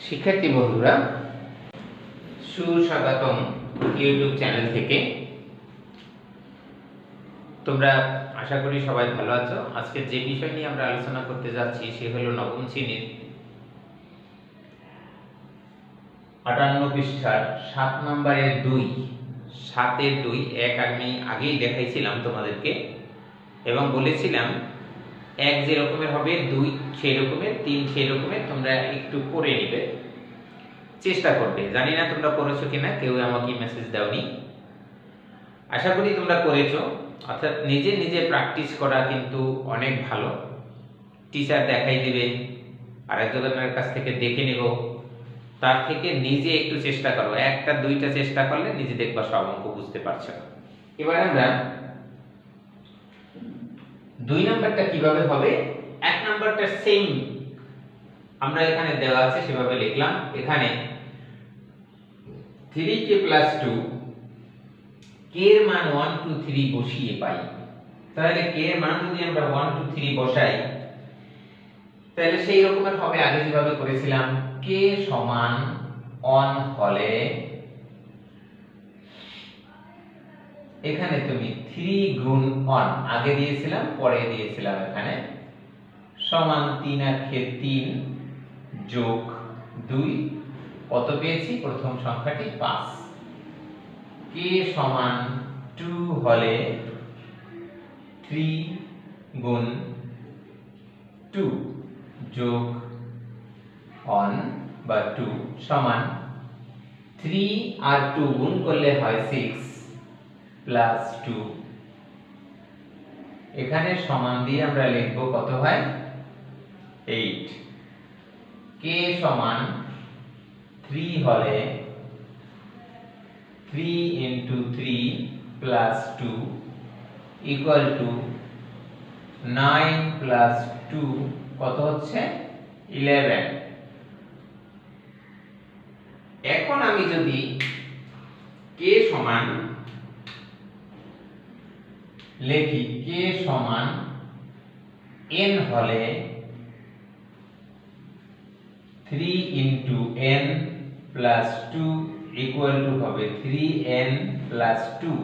শিক্ষার্থী বন্ধুরা, সুস্বাগতম ইউটিউব চ্যানেল থেকে। তোমরা আশা করি সবাই ভালো আছো। আজকে যে বিষয় নিয়ে আমরা আলোচনা করতে যাচ্ছি সে হলো নবম শ্রেণীর 58 পৃষ্ঠার 7 নম্বরের 2, 7-এর 2 এক আমি আগেই দেখাইছিলাম তোমাদেরকে এবং বলেছিলাম 1 যে রকমের হবে, 2 সেই রকমের, 3 সেই রকমের। তোমরা একটু করে নিবে, চেষ্টা করবে। জানি না তোমরা করেছো কিনা, কেউ আমাকে মেসেজ দাওনি। আশা করি তোমরা করেছো। অর্থাৎ নিজে নিজে প্র্যাকটিস করা কিন্তু অনেক ভালো। টিচার দেখাই দিবে, আরেকজনের কাছ থেকে দেখে নেব, তার থেকে নিজে একটু চেষ্টা করো। একটা দুইটা চেষ্টা করলে নিজে দেখবা সব অঙ্ক বুঝতে পারছো। এবার আমরা 2 নাম্বারটা কিভাবে হবে, 1 নাম্বারটা সেম আমরা এখানে দেওয়া আছে সেভাবে লিখলাম। এখানে 3k + 2 k এর মান 1 2 3 বসিয়ে পাই। তাহলে k এর মান যদি আমরা 1 2 3 বসাই তাহলে সেই রকমের হবে আগে যেভাবে করেছিলাম। k সমান 1 হলে এখানে তুমি 3 গুণ 1 আগে দিয়েছিলাম, পরে দিয়েছিলাম, এখানে সমান 3 আর 3 যোগ 2 কত পেয়েছি? প্রথম সংখ্যাটি 5। k সমান 2 হলে 3 গুণ 2 যোগ 1 বা 2 সমান 3 আর 2 গুণ করলে হয় 6 প্লাস 2। এখানে সমান দিয়ে আমরা লিখব কত হয়? 8। k সমান 3 হলে 3 into 3 plus 2 equal to 9 plus 2 কত হচ্ছে? 11। এখন আমি যদি k সমান লিখি, k সমান n হলে 3 into n plus 2 equal to হবে 3n plus 2।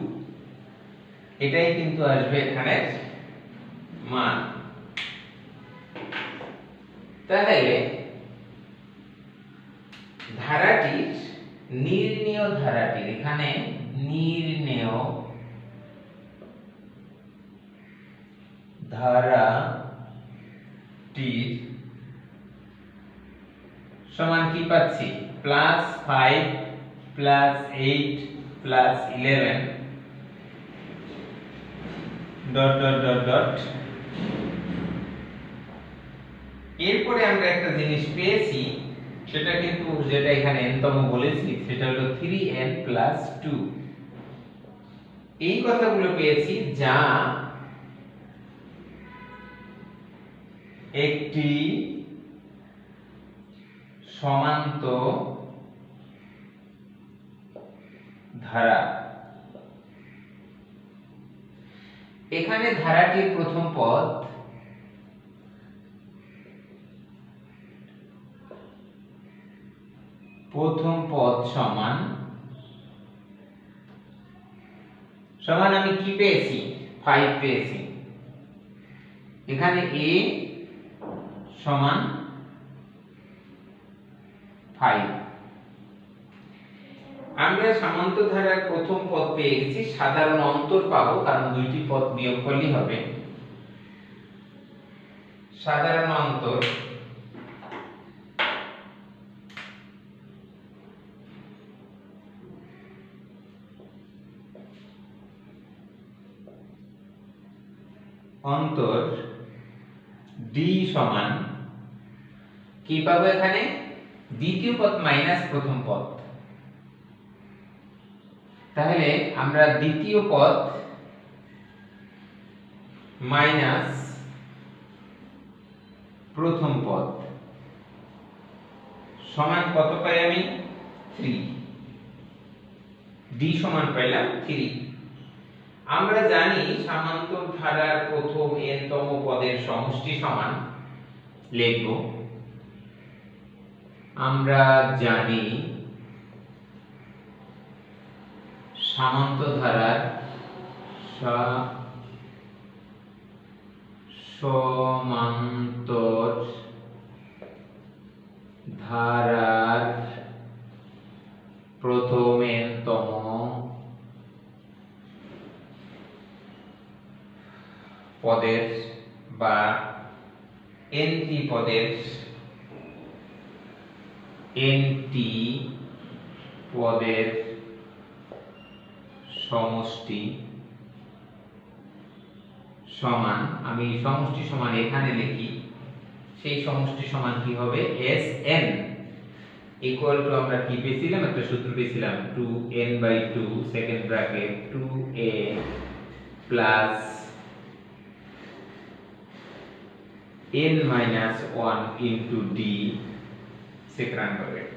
এটাই কিন্তু আসবে এখানে মান। তাহলে ধারাটির নির্ণেয় ধারাটির, এখানে নির্ণেয় ধারাটির সমান কি পাচ্ছি? +5 +8 +11 ডট ডট ডট ডট। এরপরে আমরা একটা জিনিস পেয়েছি, সেটা কিন্তু যেটা এখানে n-তম বলেছি সেটা হলো 3n + 2। এই কথাগুলো পেয়েছি যা একটি সমান্তর ধারা। এখানে ধারাটির প্রথম পদ সমান আমি কি পেয়েছি? 5 পেয়েছি। এখানে a সমান 5। আমরা সামান্তর ধারার প্রথম পদ পেয়ে গেছি। সাধারণ অন্তর পাবো, কারণ দুইটি পদ বিয়োগ করলেই হবে। সাধারণ অন্তর d সমান কি পাবো? এখানে দ্বিতীয় পদ মাইনাস প্রথম পদ। তাহলে আমরা দ্বিতীয় পদ মাইনাস প্রথম পদ সমান কত পাই আমি? 3। d সমান পাইলাম 3। আমরা জানি সামান্তর ধারার প্রথম n-তম পদের সমষ্টি সমান লিখব আমরা জানি সামান্তধারার সমান্তর ধারার প্রথম n-তম পদের বা n-টি পদের সমষ্টি সমান, আমি সমষ্টি সমান এখানে লিখি, সেই সমষ্টি সমান কি হবে Sn ইকুয়াল টু, আমরা কি পেয়েছিলাম, একটা সূত্র পেয়েছিলাম 2n/2 second bracket 2a plus n-1 into d second bracket.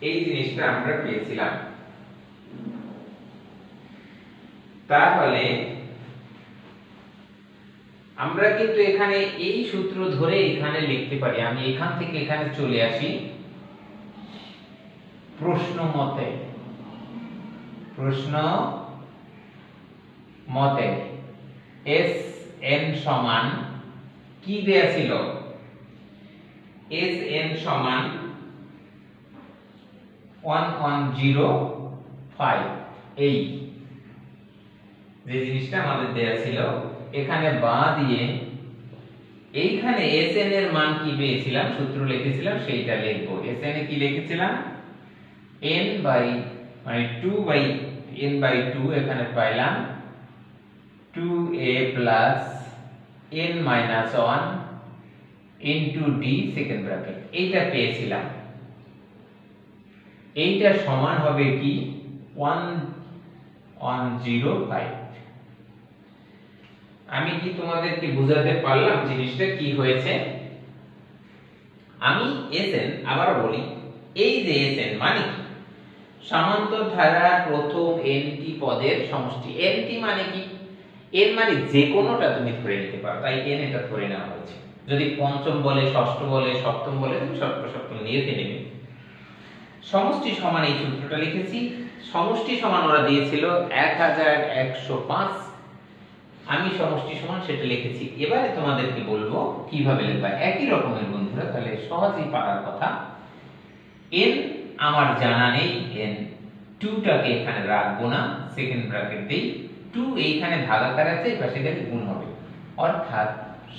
এই জিনিসটা আমরা পেয়েছিলাম। তাহলে আমরা কিন্তু এখানে এই সূত্র ধরে এখানে লিখতে পারি। আমি এখান থেকে এখানে চলে আসি প্রশ্ন মতে Sn সমান কি দেয়া ছিল, Sn সমান 1105, এই যে জিনিসটা আমাদের দেয়া ছিল, এখানে বা দিয়ে এইখানে Sn এর মান কি পেয়েছিলাম, সূত্র লিখেছিলাম, সেইটা লিখব। Sn এ কি লিখেছিলাম, মানে 2/n/2 এখানে পাইলাম 2a plus n-1 into d second bracket, এইটা পেয়েছিলাম। এইটা সমান হবে কি 1105। আমি কি তোমাদেরকে বুঝাতে পারলাম জিনিসটা কি হয়েছে? আমি Sn আবার বলি, এই যে Sn মানে কি, সমান্তর ধারার প্রথম n-টি পদের সমষ্টি। n-টি মানে কি, n মানে যে কোনোটা তুমি ধরে নিতে পারো, তাই n এটা ধরে নেওয়া হয়েছে। যদি পঞ্চম বলে, ষষ্ঠ বলে, সপ্তম বলে, তুমি সপ্তম নিয়ে নেবে। সমষ্টি সমান এই সূত্রটা লিখেছি। সমষ্টি সমান ওরা দিয়েছিল 1105, আমি সমষ্টি সমান সেটা লিখেছি। এবারে তোমাদেরকে বলবো কিভাবে লিখবা, একই রকমের বন্ধুরা, তাহলে সহজেই পারার কথা। n আমার জানা নেই, n 2টাকে এখানে রাখবো না, সেকেন্ড ব্র্যাকেট দেই, 2 এইখানে ভাগাকার আছে, এই পাশে গেলে গুণ হবে, অর্থাৎ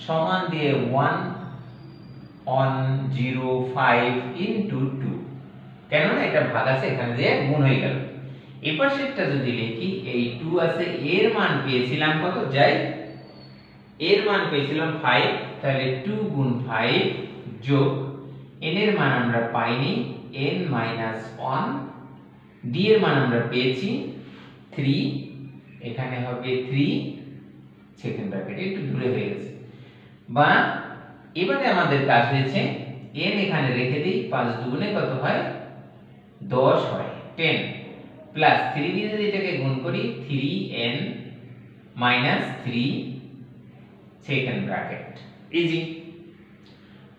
সমান দিয়ে 1105 ইনটু 2, কেননা এটা ভাগ আছে, এখানে দিয়ে গুণ হয়ে গেল। এবার সেটা যদি লিখি, এই 2 আছে, এর মান পেয়েছিলাম কত, যাই এর মান পেয়েছিলাম 5, তাহলে 2 গুণ 5 যোগ n এর মান আমরা পাইনি, n-1, d এর মান আমরা পেয়েছি 3, এখানে হবে 3 সেকেন্ড ব্র্যাকেট, একটু দূরে হয়ে গেছে। বা এবারে আমাদের কাজ হয়েছে n এখানে রেখে দিই, 5 দুগুণে কত হয়, 10 হয়, 10 প্লাস 3 দিয়ে যদি এটাকে গুণ করি, 3n - 3 সেকেন্ড ব্র্যাকেট। ইজি,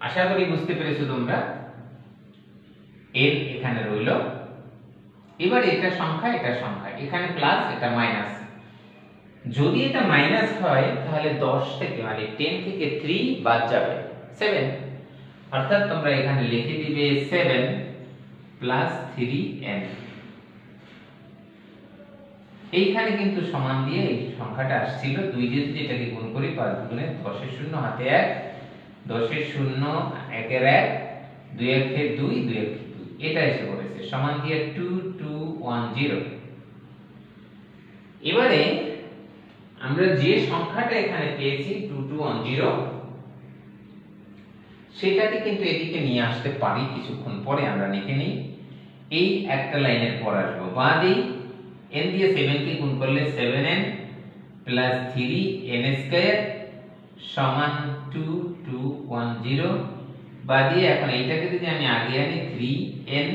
আশা করি বুঝতে পেরেছো তোমরা। n এখানে রইল। এবার এটা সংখ্যা, এটা সংখ্যা, এখানে প্লাস, এটা মাইনাস। যদি এটা মাইনাস হয় তাহলে 10 থেকে, মানে 10 থেকে 3 বাদ যাবে, 7, অর্থাৎ তোমরা এখানে লিখে দিবে 7 প্লাস 3n। এইখানে কিন্তু সমান দিয়ে এই সংখ্যাটা আসছিল, 2 দিয়ে যদি এটাকে গুণ করি, 5 দুগুণে 10 এর 0 হাতে 1, 10 এর 0 1 এর 1, 2 এর 2, 2 এর 2, এটা এসে পড়েছে, সমান দিয়ে 2210। এবারে আমরা যে সংখ্যাটা এখানে পেয়েছি 2210, সেটাকে কিন্তু এদিকে নিয়ে আসতে পারি, কিছুক্ষণ পরে আমরা লিখে নিই। এই একটা লাইনের পর আসবো, বা দিই n দিয়ে 7 কে গুণ করলে 7n প্লাস 3n² সমান 2210, বা দিয়ে এখন এইটাকে যদি আমি আগে আনি, 3n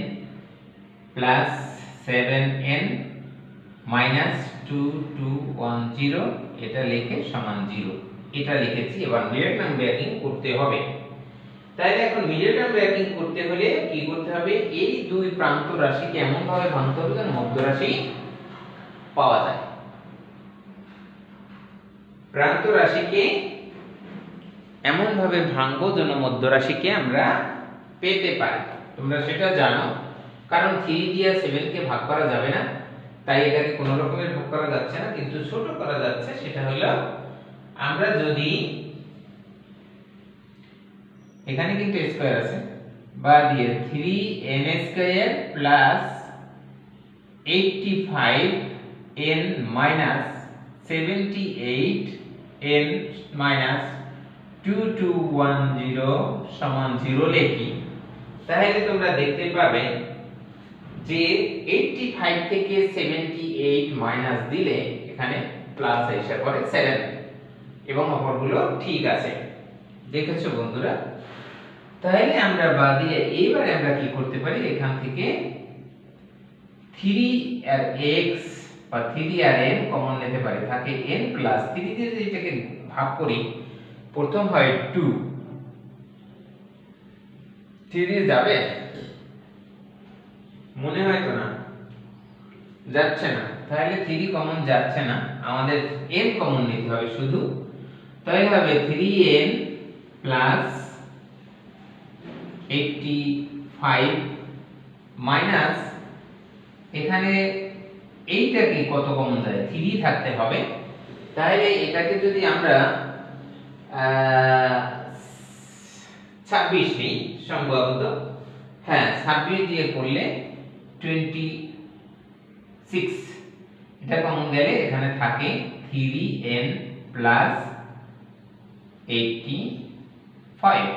প্লাস 7n মাইনাস 2210, এটা লিখে সমান 0, এটা লিখেছি। এবার মিডল টার্ম ব্র্যাকেট করতে হবে। তাইলে এখন মিডল টার্ম ব্র্যাকেট করতে হলে কি করতে হবে, এই দুই প্রান্ত রাশিকে এমন ভাবে ভাঙতে হবে যেন মধ্য রাশি পাওয়া যায়। প্রান্ত রাশিকে এমন ভাবে ভাঙবো যেন মধ্য রাশিকে আমরা পেতে পারি। তোমরা সেটা জানো, কারণ 3 দিয়ে 7 কে ভাগ করা যাবে না, তাই এটাকে কোনো রকমের ভাগ করা যাচ্ছে না, কিন্তু ছোট করা যাচ্ছে। সেটা হলো আমরা যদি এখানে কিন্তু স্কয়ার আছে, বা দিয়ে 3n square plus 85n minus 78n minus 2210 সমান 0 লিখি, তাহলে তোমরা দেখতে পাবে যে 85 থেকে 78 মাইনাস দিলে এখানে প্লাস এসে পড়ে 7 এবং অপরগুলো ঠিক আছে। দেখেছো বন্ধুরা? তাহলে আমরা বাদ দিয়ে এবারে আমরা কি করতে পারি, এখান থেকে 3 আর x বা 3 আর n কমন নিতে পারি, থাকে n প্লাস 3 দিয়ে যদি এটাকে ভাগ করি, প্রথম হয় 2, 3 দিয়ে যাবে মনে হয় তো না, যাচ্ছে না, তাহলে 3 কমন যাচ্ছে না, আমাদের n কমন নিতে হবে শুধু। তাহলে হবে 3n প্লাস 85 মাইনাস এখানে এইটা কি কত কমন যায়, 3 থাকতে হবে। তাহলে এটাকে যদি আমরা 26 নেই সম্ভবত, হ্যাঁ 26 দিয়ে করলে 26, এটা কমন গেলে এখানে থাকে 3n প্লাস 85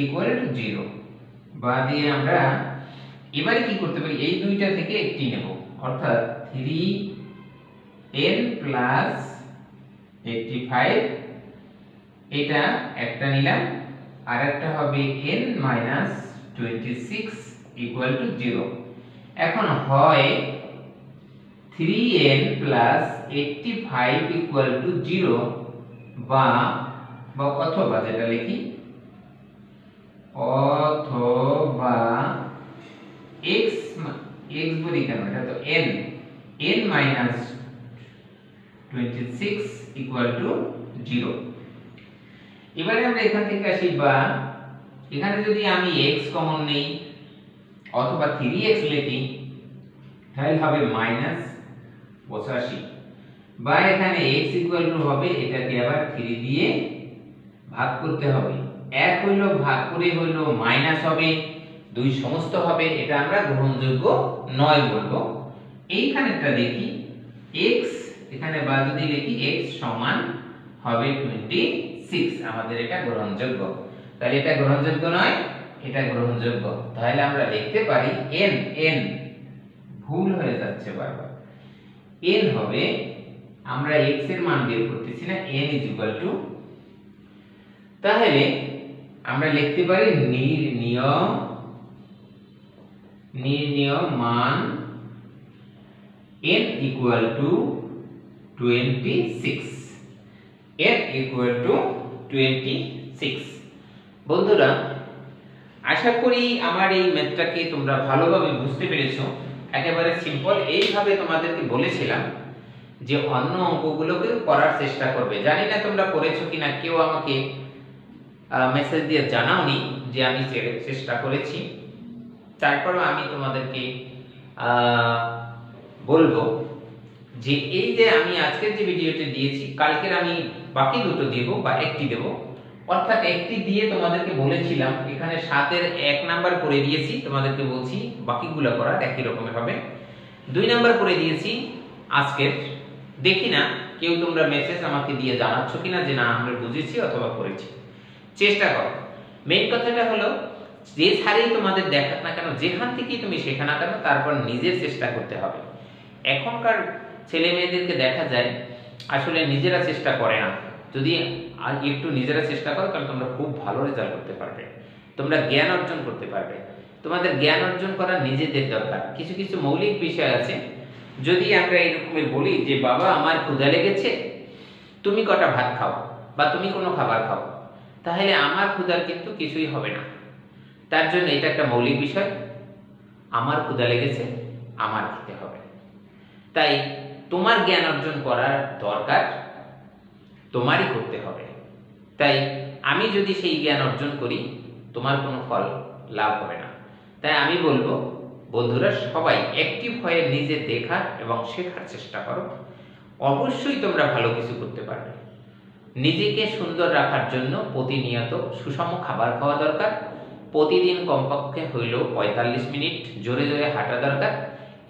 ইকুয়াল টু 0। বা দিয়ে আমরা এবারে কি করতে পারি, এই দুইটা থেকে একটি নেব, অর্থাৎ 3n প্লাস 85, এটা একটা নিলাম, আর একটা হবে n মাইনাস 26 ইকুয়াল টু 0। এখন হয় 3n প্লাস 85 ইকুয়াল টু 0, বা অথবা যেটা লিখি, অথবা x বলি কেন, এটা তো n মাইনাস 26 ইকুয়াল টু 0। এবারে আমরা এখান থেকে আসি, বা এখানে যদি আমি x কমন নেই অথবা 3x লিখি, তাহলে হবে মাইনাস 85, বা এখানে x ইকুয়াল টু হবে, এটাকে আবার 3 দিয়ে ভাগ করতে হবে, এক হইলো ভাগ করে হইলো মাইনাস হবে, 2 সমস্ত হবে, এটা আমরা গ্রহণযোগ্য নয় বলবো। এইখানেটা দেখি x, এখানে বা যদি লিখি x সমান হবে 26, আমাদের এটা গ্রহণযোগ্য। তাহলে এটা গ্রহণযোগ্য নয়, এটা গ্রহণযোগ্য। তাহলে আমরা লিখতে পারি n ভুল হয়ে যাচ্ছে বারবার, n হবে, আমরা x এর মান বের করতেছি না, n ইজ ইকুয়াল টু, তাহলে আমরা লিখতে পারি নির্ণেয় মান n equal to 26, n equal to 26। বন্ধুরা, আশা করি আমার এই ম্যাথটাকে তোমরা ভালোভাবে বুঝতে পেরেছো। একেবারে সিম্পল, এইভাবে তোমাদেরকে বলেছিলাম যে অন্য অঙ্কগুলোকে করার চেষ্টা করবে। জানি না তোমরা করেছো কিনা, কেউ আমাকে মেসেজ দিয়ে জানাওনি যে আমি চেষ্টা করেছি। তারপরও আমি তোমাদেরকে বলবো যে এই যে আমি আজকের যে ভিডিওটি দিয়েছি, কালকের আমি বাকি দুটো দেব বা একটি দেব, অর্থাৎ একটি দিয়ে তোমাদেরকে বলেছিলাম এখানে 7 এর 1 নাম্বার করে দিয়েছি, তোমাদেরকে বলছি বাকিগুলো করা একই রকমের হবে। 2 নাম্বার করে দিয়েছি আজকের, দেখি না কেউ তোমরা মেসেজ আমাকে দিয়ে জানাচ্ছ কিনা যে না আমরা বুঝেছি অথবা করেছি। চেষ্টা করো। মেইন কথাটা হলো যে ছাড়েই তোমাদের দেখাক না কেন, যেখান থেকেই তুমি শেখা না কেন, তারপর নিজের চেষ্টা করতে হবে। এখনকার ছেলে মেয়েদেরকে দেখা যায় আসলে নিজেরা চেষ্টা করে না। যদি একটু নিজেরা চেষ্টা করো তাহলে তোমরা খুব ভালো রেজাল্ট করতে পারবে, তোমরা জ্ঞান অর্জন করতে পারবে। তোমাদের জ্ঞান অর্জন করা নিজেদের দরকার। কিছু কিছু মৌলিক বিষয় আছে, যদি আমরা এরকমের বলি যে বাবা আমার ক্ষুধা লেগেছে, তুমি কটা ভাত খাও বা তুমি কোনো খাবার খাও, তাহলে আমার ক্ষুধার কিন্তু কিছুই হবে না। তার জন্য এটা একটা মৌলিক বিষয়। আমার ক্ষুধা লেগেছে, আমার খেতে হবে। তাই তোমার জ্ঞান অর্জন করার দরকার তোমারই করতে হবে। তাই আমি যদি সেই জ্ঞান অর্জন করি, তোমার কোনো ফল লাভ হবে না। তাই আমি বলবো, বন্ধুরা সবাই অ্যাক্টিভ হয়ে নিজে দেখার এবং শেখার চেষ্টা করো। অবশ্যই তোমরা ভালো কিছু করতে পারবে। নিজেকে সুন্দর রাখার জন্য প্রতিনিয়ত সুষম খাবার খাওয়া দরকার। প্রতিদিন কমপক্ষে হইলেও 45 মিনিট জোরে জোরে হাঁটা দরকার।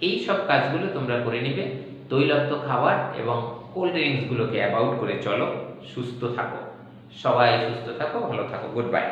এই সব কাজগুলো তোমরা করে নিবে। তৈলাক্ত খাবার এবং কোল্ড ড্রিঙ্কসগুলোকে অ্যাভয়েড করে চলো। সুস্থ থাকো, সবাই সুস্থ থাকো, ভালো থাকো। Good bye.